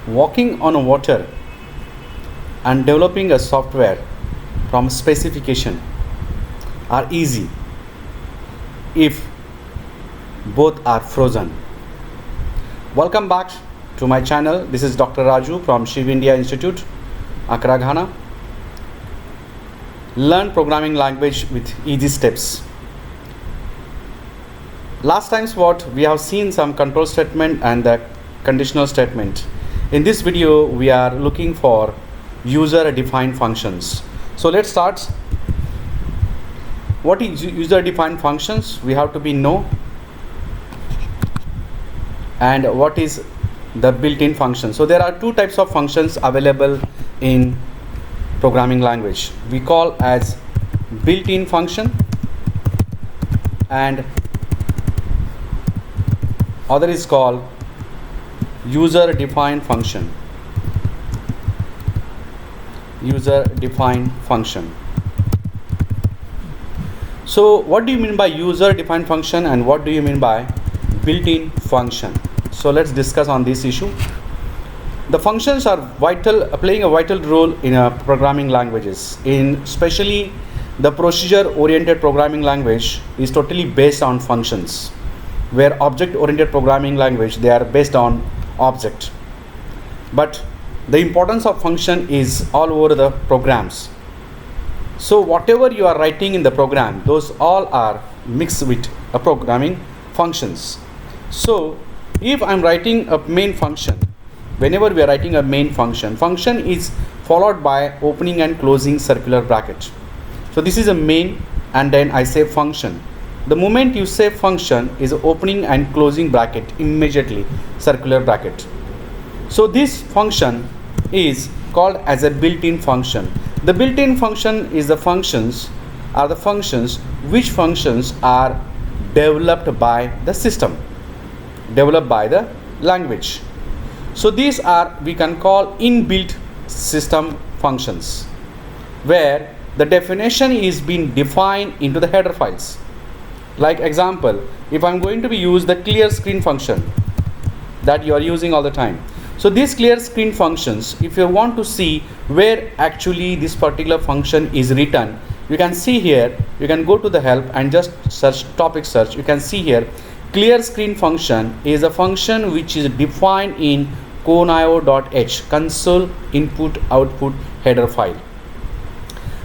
walking on water and developing a software from specification are easy if both are frozen. Welcome back to my channel. This is Dr. Raju from Shiv India Institute, Accra, Ghana. Learn programming language with easy steps. Last time's what we have seen some control statement and the conditional statement. In this video we are looking for user defined functions. So let's start. What is user defined functions? We have to know. And what is the built-in function? So there are two types of functions available in programming language. We call as built-in function and other is called user defined function. User defined function. So what do you mean by user defined function and what do you mean by built-in function? So let's discuss on this issue. The functions are playing a vital role in programming languages. Especially the procedure-oriented programming language is totally based on functions, where object-oriented programming language, they are based on object. But the importance of function is all over the programs. So whatever you are writing in the program, those all are mixed with a programming functions. So if I'm writing a main function, whenever we are writing a main function is followed by opening and closing circular bracket. So this is a main and then I say function. The moment you say function is opening and closing bracket, immediately circular bracket. So this function is called as a built-in function. The built-in function is the functions which functions are developed by the system, developed by the language. So these are we can call inbuilt system functions, where the definition is being defined into the header files. Like example, if I'm going to use the clear screen function that you are using all the time. So these clear screen functions, if you want to see where actually this particular function is written, you can see here, you can go to the help and just search topic search. You can see here clear screen function is a function which is defined in conio.h, console input output header file.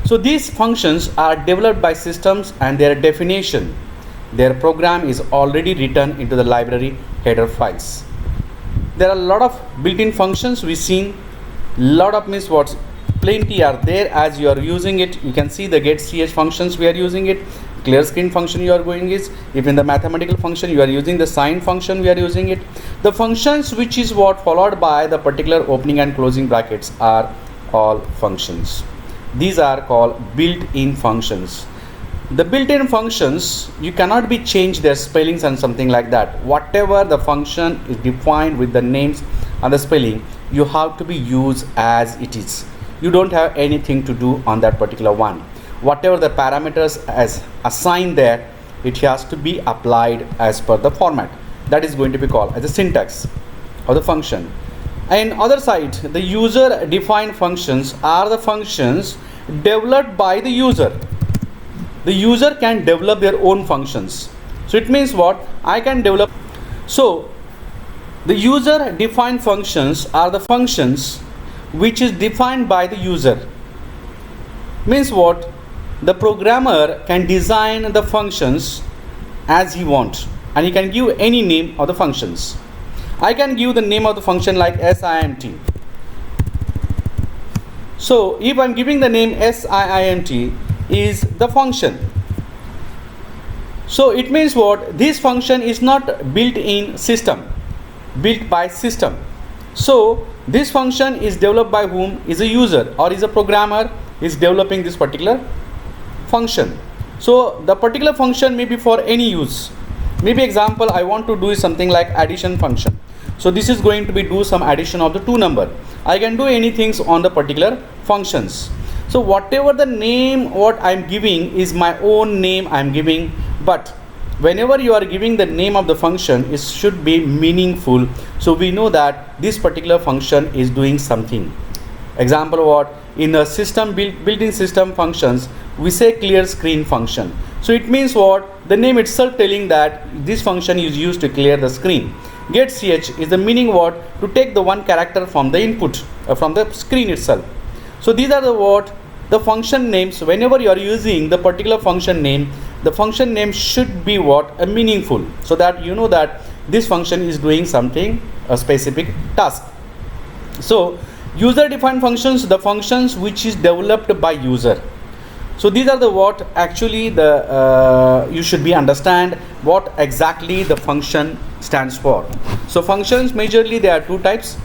So these functions are developed by systems and their definition, their program is already written into the library header files. There are a lot of built-in functions we seen. Lot of means what plenty are there as you are using it. You can see the getch functions we are using it. Clear screen function you are going is. If in the mathematical function you are using the sign function, we are using it. The functions which is what followed by the particular opening and closing brackets are all functions. These are called built-in functions. The built-in functions, you cannot be changed their spellings and something like that. Whatever the function is defined with the names and the spelling, you have to be used as it is. You don't have anything to do on that particular one. Whatever the parameters as assigned there, it has to be applied as per the format. That is going to be called as a syntax of the function. And other side, the user defined functions are the functions developed by the user. The user can develop their own functions. So it means what? I can develop. So the user defined functions are the functions which is defined by the user. Means what? The programmer can design the functions as he wants and he can give any name of the functions. I can give the name of the function like SIMT. So if I'm giving the name SIMT is the function. So it means what? This function is not built in system, built by system. So this function is developed by whom? Is a user or is a programmer is developing this particular function. So the particular function may be for any use. Maybe example I want to do something like addition function. So this is going to be do some addition of the two number. I can do anything on the particular functions. So whatever the name what I'm giving is my own name I'm giving, but whenever you are giving the name of the function, it should be meaningful, so we know that this particular function is doing something. Example, what in a system built-in system functions, we say clear screen function. So it means what, the name itself telling that this function is used to clear the screen. Get ch is the meaning what, to take the one character from the input, from the screen itself. So these are the what, the function names. Whenever you are using the particular function name, the function name should be what, a meaningful, so that you know that this function is doing something, a specific task. So user defined functions, the functions which is developed by user. So these are the what actually the you should be understand what exactly the function stands for. So functions majorly there are two types.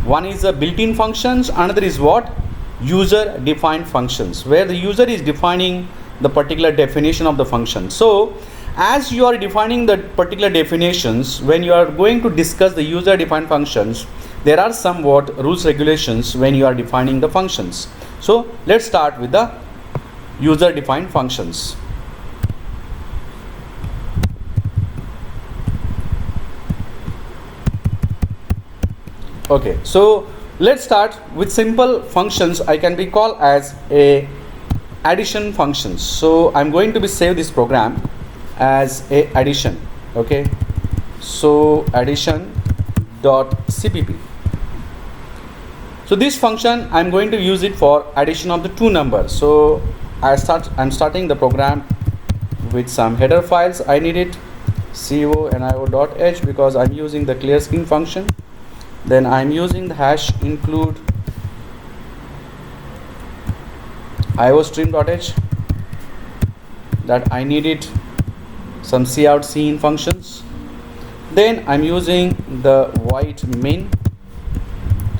One is the built-in functions, another is what, user defined functions, where the user is defining the particular definition of the function. So as you are defining the particular definitions, when you are going to discuss the user defined functions, there are some what rules regulations when you are defining the functions. So let's start with the user defined functions. Okay, so let's start with simple functions. I can be called as a addition functions. So I'm going to be save this program as a addition. Okay, so addition dot cpp. So this function I'm going to use it for addition of the two numbers. So I'm starting the program with some header files. I need it conio.h because I'm using the clear screen function. Then I'm using the hash include iostream.h, that I needed some cout scene functions. Then I'm using the void main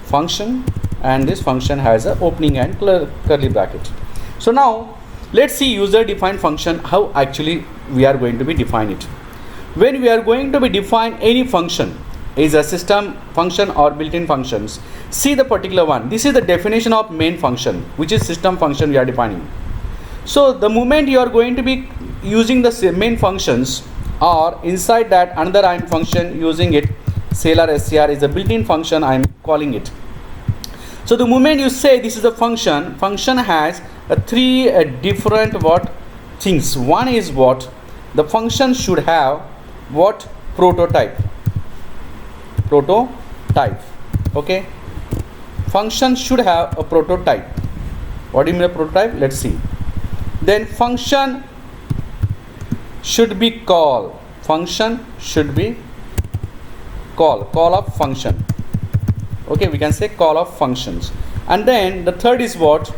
function, and this function has a opening and curly bracket. So now let's see user defined function, how actually we are going to be define it. When we are going to be define any function, is a system function or built-in functions, see the particular one. This is the definition of main function, which is system function we are defining. So the moment you are going to be using the main functions, or inside that another I'm function using it, scalar str is a built-in function I'm calling it. So the moment you say this is a function, function has three different what things. One is what, the function should have what, prototype. Okay, function should have a prototype. What do you mean a prototype? Let's see. Then function should be call. Function should be call of function. Okay, we can say call of functions. And then the third is what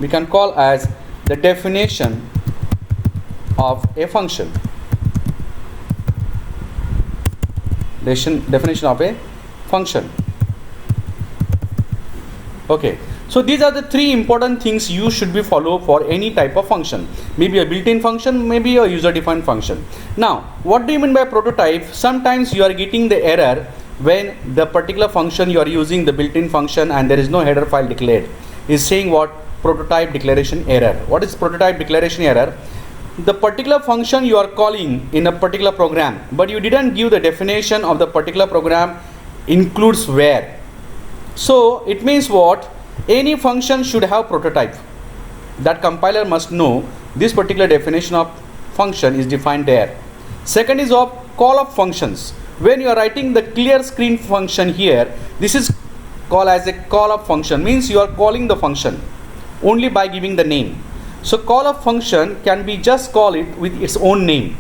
we can call as the definition of a function. Definition of a function. Okay, so these are the three important things you should be follow for any type of function, maybe a built-in function, maybe a user defined function. Now what do you mean by prototype? Sometimes you are getting the error when the particular function you are using the built-in function and there is no header file declared, is saying what, prototype declaration error. What is prototype declaration error? The particular function you are calling in a particular program, but you didn't give the definition of the particular program includes where. So it means what, any function should have prototype. That compiler must know this particular definition of function is defined there. Second is of call of functions. When you are writing the clear screen function here, this is called as a call of function, means you are calling the function only by giving the name. So call of function can be just call it with its own name,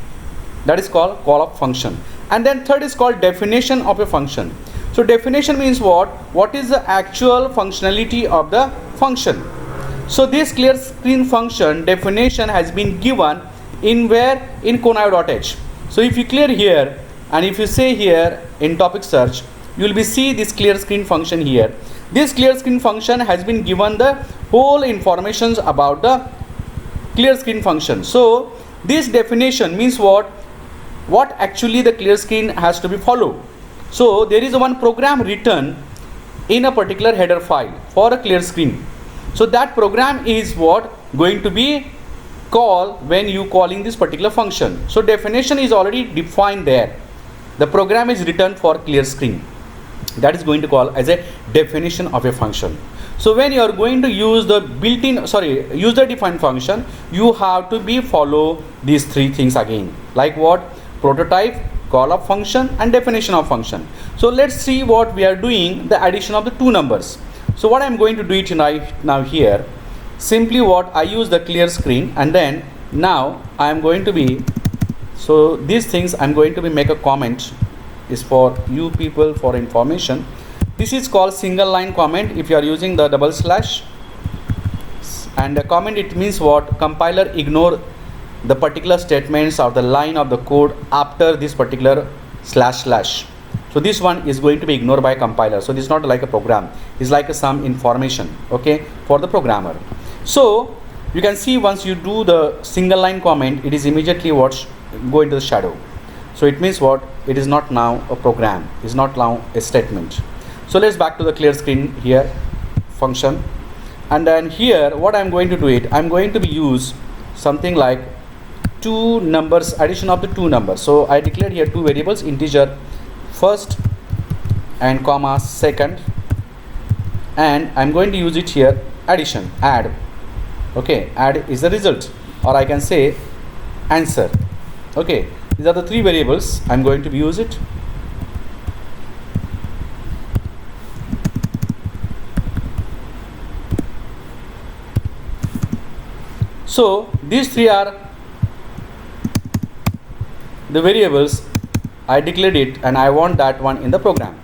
that is called call of function. And then third is called definition of a function. So definition means what is the actual functionality of the function. So this clear screen function definition has been given in where, in conio.h. So if you clear here and if you say here in topic search, you will be see this clear screen function here. This clear screen function has been given the whole informations about the clear screen function. So this definition means what actually the clear screen has to be followed. So there is one program written in a particular header file for a clear screen. So that program is what going to be call when you calling this particular function. So definition is already defined there. The program is written for clear screen. That is going to call as a definition of a function. So when you are going to use the user defined function, you have to be follow these three things again, like what? Prototype, call of function, and definition of function. So let's see what we are doing, the addition of the two numbers. So what I am going to do it now here, simply what I use the clear screen, and then now I am going to be, so these things I am going to be make a comment is for you people for information. This is called single line comment if you are using the double slash, and a comment, it means what? Compiler ignore the particular statements or the line of the code after this particular slash. So this one is going to be ignored by compiler. So this is not like a program, it's like some information, okay, for the programmer. So you can see once you do the single line comment, it is immediately what go into the shadow. So it means what? It is not now a program, it's not now a statement. So let's back to the clear screen here, function, and then here what I'm going to do it, I'm going to be use something like two numbers, addition of the two numbers. So I declared here two variables, integer first and comma second, and I'm going to use it here addition, add, okay, add is the result, or I can say answer, okay. These are the three variables I'm going to use it. So these three are the variables I declared it, and I want that one in the program.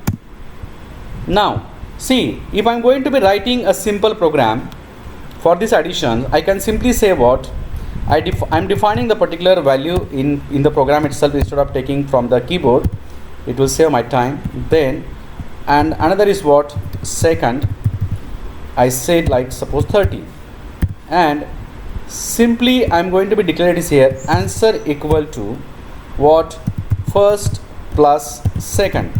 Now see, if I'm going to be writing a simple program for this addition, I can simply say what? I'm defining the particular value in the program itself instead of taking from the keyboard. It will save my time. Then, and another is what? Second, I said like suppose 30, and simply I'm going to be declared is here answer equal to what? First plus second.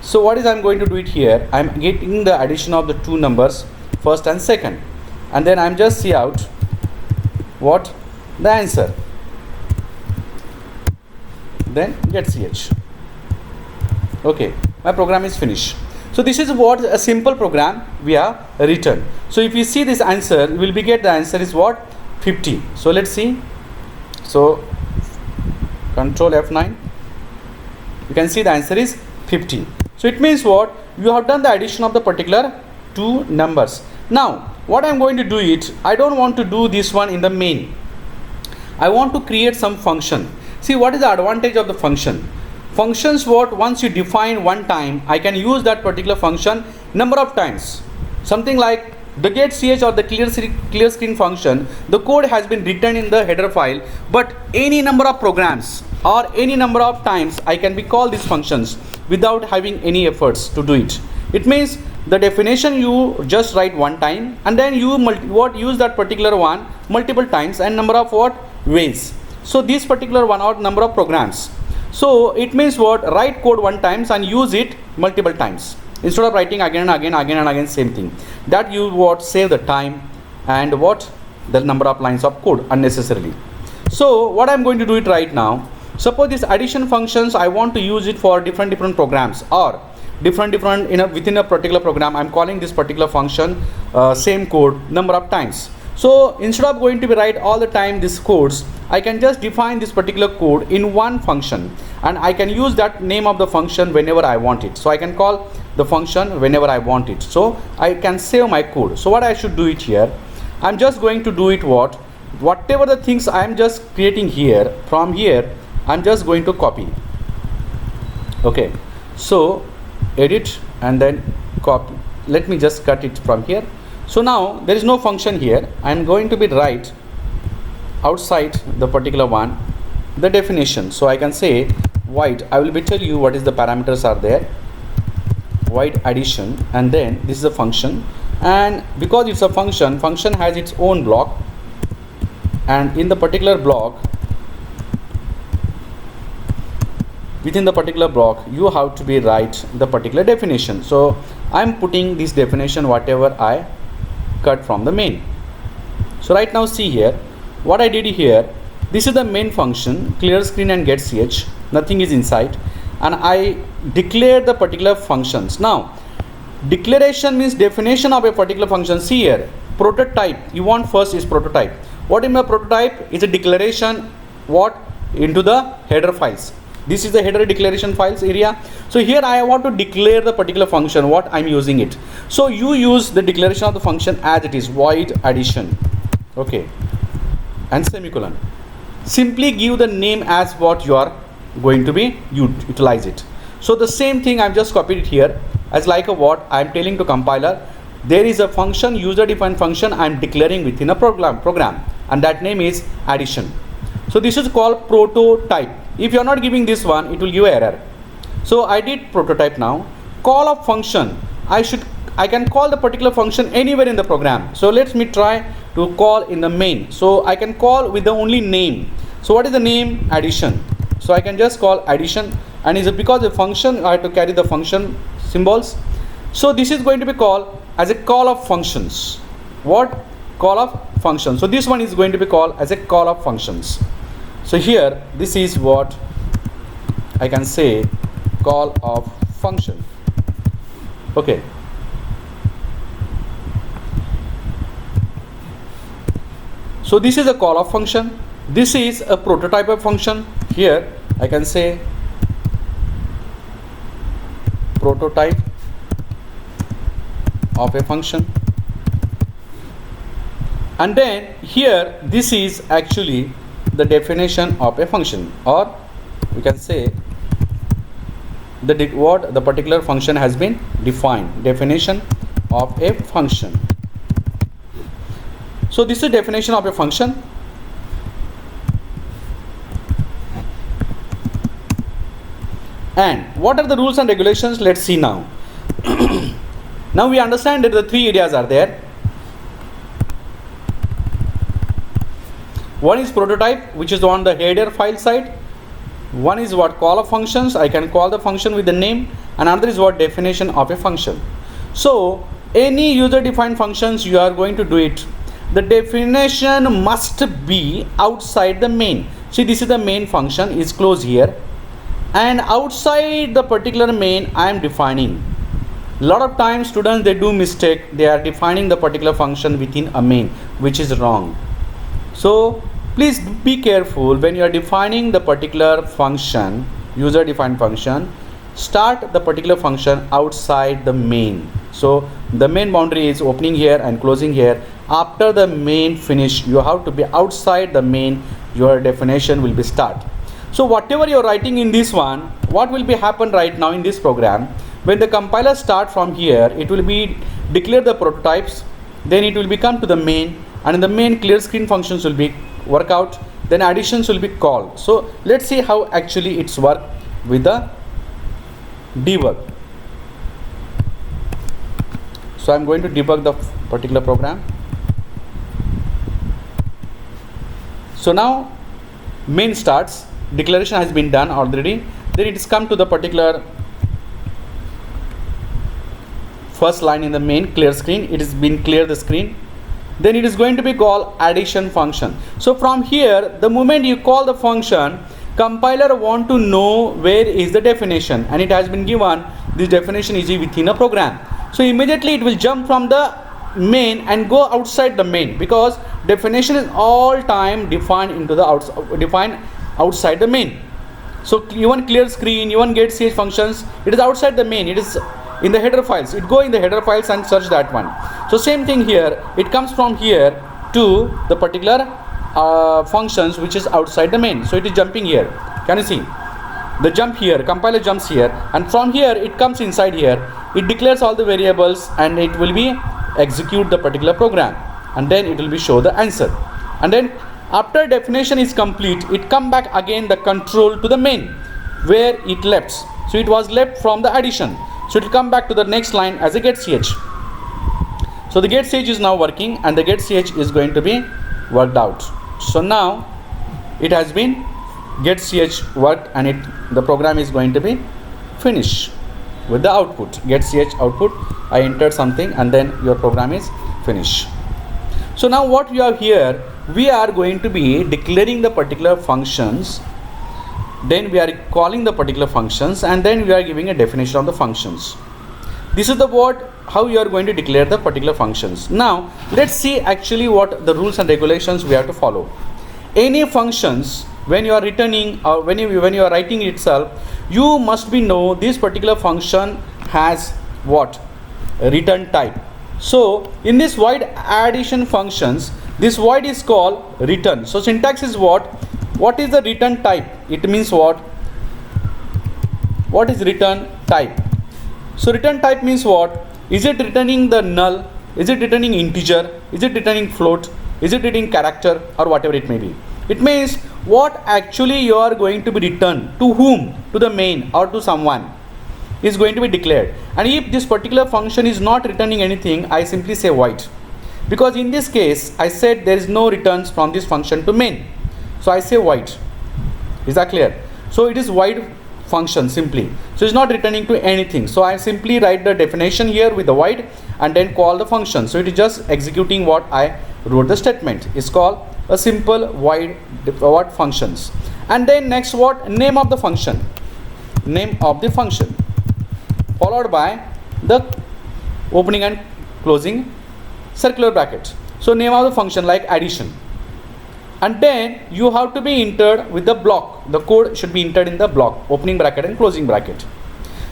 So what is I'm going to do it here? I'm getting the addition of the two numbers first and second, and then I'm just see out what? The answer, then get ch. Okay, my program is finished. So this is what a simple program we have written. So if you see this answer, we will be get the answer is what? 50. So let's see. So control F9, you can see the answer is 50. So it means what? You have done the addition of the particular two numbers. Now what I'm going to do it, I don't want to do this one in the main. I want to create some function. See, what is the advantage of the function? Functions what? Once you define one time, I can use that particular function number of times. Something like the get ch or the clear screen function, the code has been written in the header file, but any number of programs or any number of times I can be call these functions without having any efforts to do it. It means the definition you just write one time, and then you use that particular one multiple times and number of what? Ways. So this particular one or number of programs. So it means what? Write code one times and use it multiple times instead of writing again and again same thing. That you what? Save the time and what? The number of lines of code unnecessarily. So what I'm going to do it right now. Suppose this addition functions, I want to use it for different programs or different within a particular program. I'm calling this particular function same code number of times. So instead of going to be write all the time these codes, I can just define this particular code in one function, and I can use that name of the function whenever I want it. So I can call the function whenever I want it. So I can save my code. So what I should do it here, I'm just going to do it whatever the things I'm just creating here, from here I'm just going to copy. Okay, so edit and then copy. Let me just cut it from here. So now there is no function here. I am going to be write outside the particular one the definition. So I can say void. I will be tell you what is the parameters are there. Void addition, and then this is a function, and because it's a function has its own block, and in the particular block, within the particular block you have to be write the particular definition. So I'm putting this definition whatever I cut from the main. So right now see here, what I did here, this is the main function, clear screen and get ch, nothing is inside, and I declare the particular functions. Now declaration means definition of a particular function. See here, prototype, you want first is prototype. What in my prototype is a declaration, what, into the header files. This is the header declaration files area. So here I want to declare the particular function, what I'm using it. So you use the declaration of the function as it is, void addition, okay, and semicolon. Simply give the name as what you are going to be utilize it. So the same thing I've just copied it here as like a what I'm telling to compiler, there is a function, user defined function I'm declaring within a program, and that name is addition. So this is called prototype. If you are not giving this one, it will give error. So I did prototype. Now call of function, I can call the particular function anywhere in the program. So let me try to call in the main. So I can call with the only name. So what is the name? Addition. So I can just call addition, and is it because the function I have to carry the function symbols. So this is going to be called as a call of functions. What? Call of functions. So this one is going to be called as a call of functions. So here this is what I can say, call of function. Okay. So this is a call of function. This is a prototype of function. Here I can say prototype of a function, and then here this is actually the definition of a function, or we can say what the particular function has been defined, definition of a function. So this is definition of a function. And what are the rules and regulations? Let's see now. Now we understand that the three areas are there. One is prototype, which is on the header file side. One is what, call of functions, I can call the function with the name. And another is what, definition of a function. So any user defined functions you are going to do it, the definition must be outside the main. See, this is the main function is closed here, and outside the particular main I am defining. A lot of times students, they do mistake, they are defining the particular function within a main, which is wrong. So please be careful when you are defining the particular function, user defined function, start the particular function outside the main. So the main boundary is opening here and closing here. After the main finish, you have to be outside the main, your definition will be start. So whatever you are writing in this one, what will be happen right now in this program, when the compiler start from here, it will be declare the prototypes, then it will become to the main, and in the main clear screen functions will be work out, then additions will be called. So let's see how actually it's work with the debug. So I'm going to debug the particular program. So now main starts, declaration has been done already, then it is come to the particular first line in the main clear screen, it has been clear the screen, then it is going to be called addition function. So from here, the moment you call the function, compiler want to know where is the definition, and it has been given this definition is within a program. So immediately it will jump from the main and go outside the main, because definition is all time defined into the outside the main. So even clear screen, even get ch functions, it is outside the main, it is in the header files, it go in the header files and search that one. So same thing here, it comes from here to the particular functions which is outside the main. So it is jumping here, can you see the jump here, compiler jumps here, and from here it comes inside here, it declares all the variables and it will be execute the particular program, and then it will be show the answer. And then after definition is complete, it come back again the control to the main where it left. So it was left from the addition, so it will come back to the next line as a get ch. So the get ch is now working, and the get ch is going to be worked out. So now it has been get ch worked, and the program is going to be finished with the output get ch output. I entered something and then your program is finished. So now what you have here, we are going to be declaring the particular functions, then we are calling the particular functions, and then we are giving a definition of the functions. This is the what how you are going to declare the particular functions. Now let's see actually what the rules and regulations we have to follow. Any functions, when you are returning or when you are writing itself, you must be know this particular function has what? A return type. So in this void addition functions, this void is called return. So syntax is what is the return type? It means what is return type? So return type means what? Is it returning the null? Is it returning integer? Is it returning float? Is it returning character, or whatever it may be? It means what actually you are going to be returned, to whom, to the main or to someone, is going to be declared. And if this particular function is not returning anything, I simply say void, because in this case I said there is no returns from this function to main, so I say void. Is that clear? So it is void function simply, so it's not returning to anything. So I simply write the definition here with the void and then call the function. So it is just executing what I wrote the statement. It's called a simple void what functions. And then next, what? Name of the function. Name of the function followed by the opening and closing circular bracket. So name of the function like addition, and then you have to be entered with the block. The code should be entered in the block, opening bracket and closing bracket.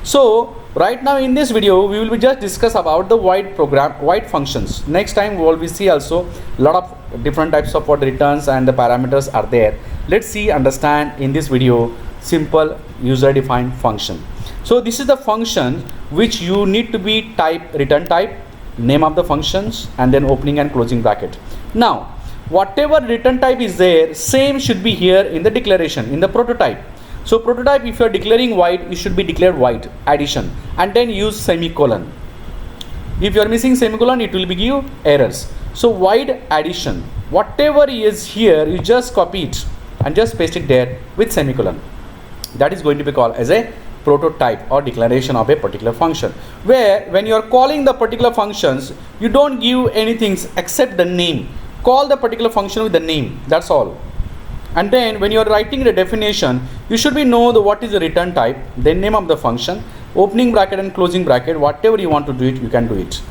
So right now in this video we will be just discuss about the void functions. Next time we will see also a lot of different types of what returns and the parameters are there. Let's see, understand in this video simple user defined function. So this is the function which you need to be return type, name of the functions, and then opening and closing bracket. Now whatever return type is there, same should be here in the declaration, in the prototype. So prototype, if you are declaring void, it should be declared void addition and then use semicolon. If you are missing semicolon, it will be give errors. So void addition, whatever is here, you just copy it and just paste it there with semicolon. That is going to be called as a prototype or declaration of a particular function, where when you are calling the particular functions, you don't give anything except the name. Call the particular function with the name, that's all. And then when you are writing the definition, you should be know what is the return type, then name of the function, opening bracket and closing bracket, whatever you want to do it, you can do it.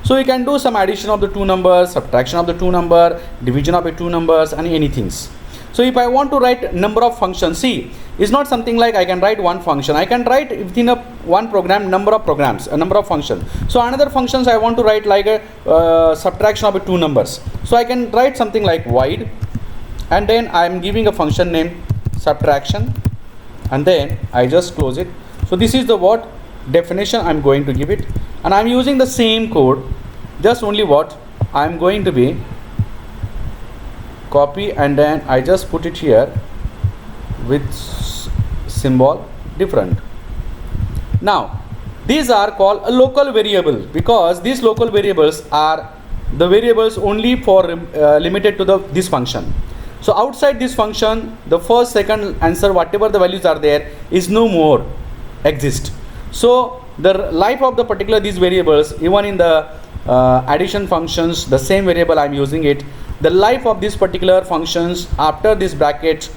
So you can do some addition of the two numbers, subtraction of the two number, division of the two numbers, and anything. So if I want to write number of functions, see, it's not something like I can write one function. I can write within one program number of programs, a number of functions. So another functions I want to write like a subtraction of two numbers. So I can write something like void, and then I am giving a function name subtraction, and then I just close it. So this is the what definition I'm going to give it, and I'm using the same code, just only what I'm going to be copy, and then I just put it here with symbol different. Now these are called a local variable, because these local variables are the variables only for limited to this function. So outside this function, the first, second answer, whatever the values are there, is no more exist. So the life of the particular these variables, even in the addition functions, the same variable I'm using it, the life of this particular functions after this bracket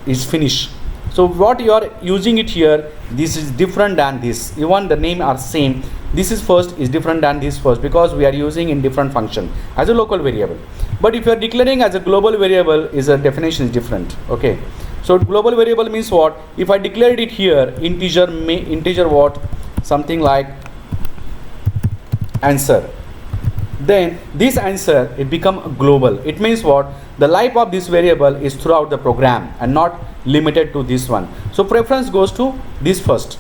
is finished. So what you are using it here, this is different than this. Even the name are same. This is first is different than this first, because we are using in different function as a local variable. But if you are declaring as a global variable, is a definition is different. Okay. So global variable means what? If I declared it here, integer what? Something like answer. Then this answer, it become global. It means what? The life of this variable is throughout the program and not limited to this one. So preference goes to this first,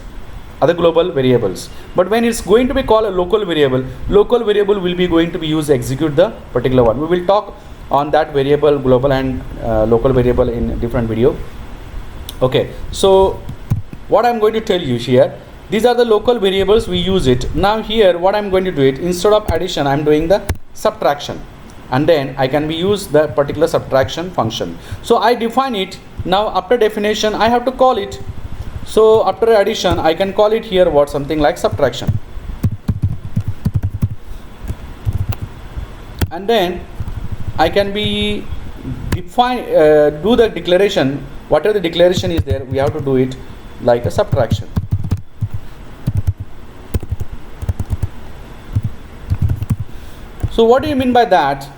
other global variables. But when it's going to be called a local variable will be going to be used to execute the particular one. We will talk on that variable, global and local variable, in different video. Okay, so what I'm going to tell you here, these are the local variables, we use it. Now here what I'm going to do it, instead of addition I'm doing the subtraction, and then I can be use the particular subtraction function. So I define it. Now after definition I have to call it. So after addition I can call it here what? Something like subtraction, and then I can be do the declaration, whatever the declaration is there, we have to do it like a subtraction. So what do you mean by that?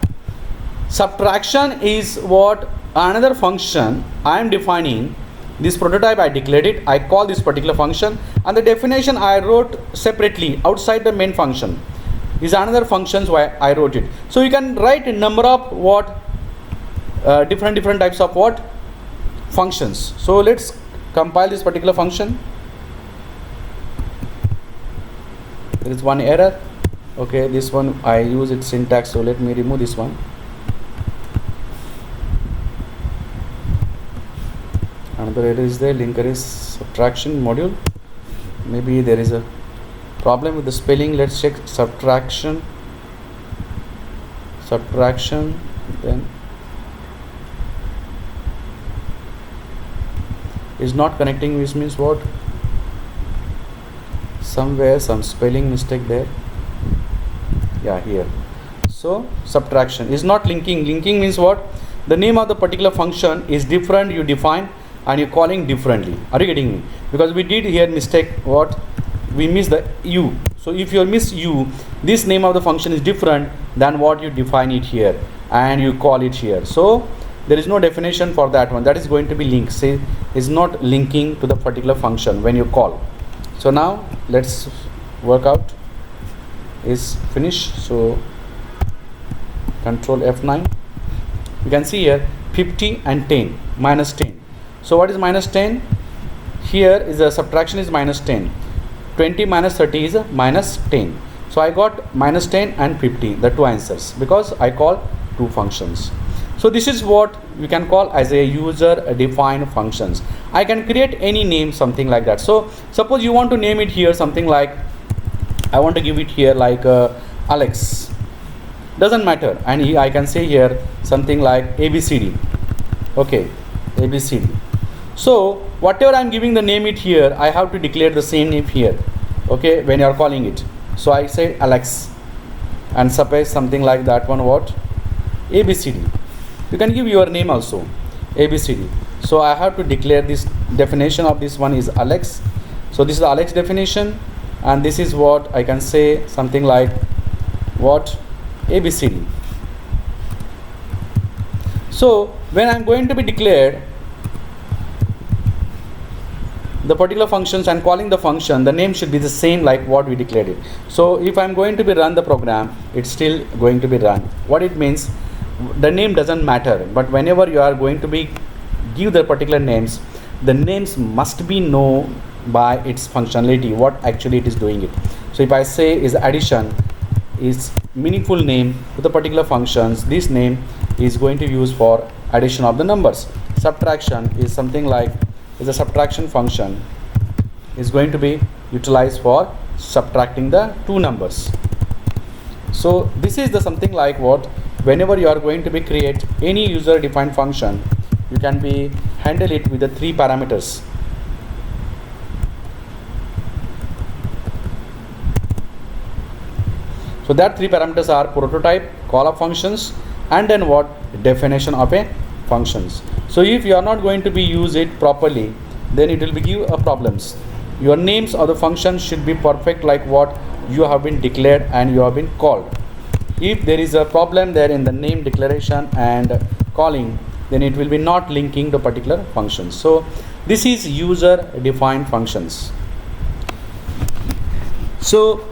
Subtraction is what another function I am defining. This prototype I declared it, I call this particular function, and the definition I wrote separately outside the main function is another functions why I wrote it. So you can write a number of what different types of what functions. So let's compile this particular function. There is one error. Okay, this one I use its syntax, so let me remove this one. Another error is there, linker is subtraction module. Maybe there is a problem with the spelling. Let's check subtraction, then is not connecting, which means what? Somewhere some spelling mistake there. Yeah, here. So subtraction is not linking. Linking means what? The name of the particular function is different, you define, and you're calling differently. Are you getting me? Because we did here mistake, what? We miss the u. So if you miss u, this name of the function is different than what you define it here and you call it here. So there is no definition for that one. That is going to be linked. Say is not linking to the particular function when you call. So now let's work out. Is finished. So control F9. You can see here 50 and 10, minus 10. So what is minus 10? Here is a subtraction is minus 10. 20 minus 30 is minus 10. So I got minus 10 and 50, the two answers, because I call two functions. So this is what we can call as a user defined functions. I can create any name, something like that. So suppose you want to name it here something like, I want to give it here like Alex, doesn't matter, and I can say here something like ABCD. Okay, ABCD. So whatever I'm giving the name it here, I have to declare the same name here. Okay, when you are calling it. So I say Alex, and suppose something like that one, what? ABCD. You can give your name also, ABCD. So I have to declare this definition of this one is Alex. So this is the Alex definition, and this is what I can say something like what? ABCD. So when I'm going to be declared the particular functions and calling the function, the name should be the same like what we declared it. So if I'm going to be run the program, it's still going to be run. What it means, the name doesn't matter, but whenever you are going to be give the particular names, the names must be known by its functionality, what actually it is doing it. So if I say is addition is meaningful name to the particular functions, this name is going to use for addition of the numbers. Subtraction is something like is a subtraction function is going to be utilized for subtracting the two numbers. So this is the something like what, whenever you are going to be create any user defined function, you can be handle it with the three parameters. So that three parameters are prototype, call of functions, and then what? Definition of a functions. So if you are not going to be use it properly, then it will be give a problems. Your names of the functions should be perfect like what you have been declared and you have been called. If there is a problem there in the name declaration and calling, then it will be not linking the particular functions. So this is user defined functions. So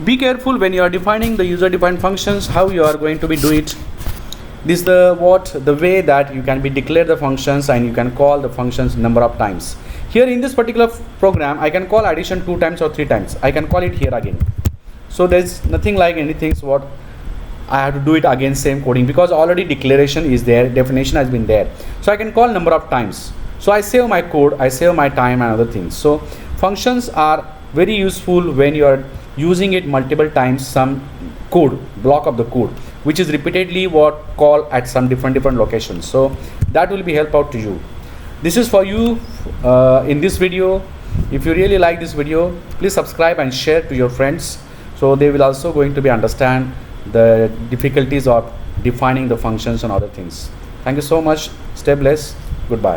be careful when you are defining the user defined functions, how you are going to be do it. This is the way that you can be declare the functions and you can call the functions number of times. Here in this particular program, I can call addition 2 times or 3 times. I can call it here again. So there's nothing like anything so what I have to do it again same coding, because already declaration is there, definition has been there. So I can call number of times. So I save my code, I save my time and other things. So functions are very useful when you are using it multiple times, some code, block of the code, which is repeatedly what call at some different locations. So that will be help out to you. This is for you in this video. If you really like this video, please subscribe and share to your friends, so they will also going to be understand the difficulties of defining the functions and other things. Thank you so much. Stay blessed. Goodbye.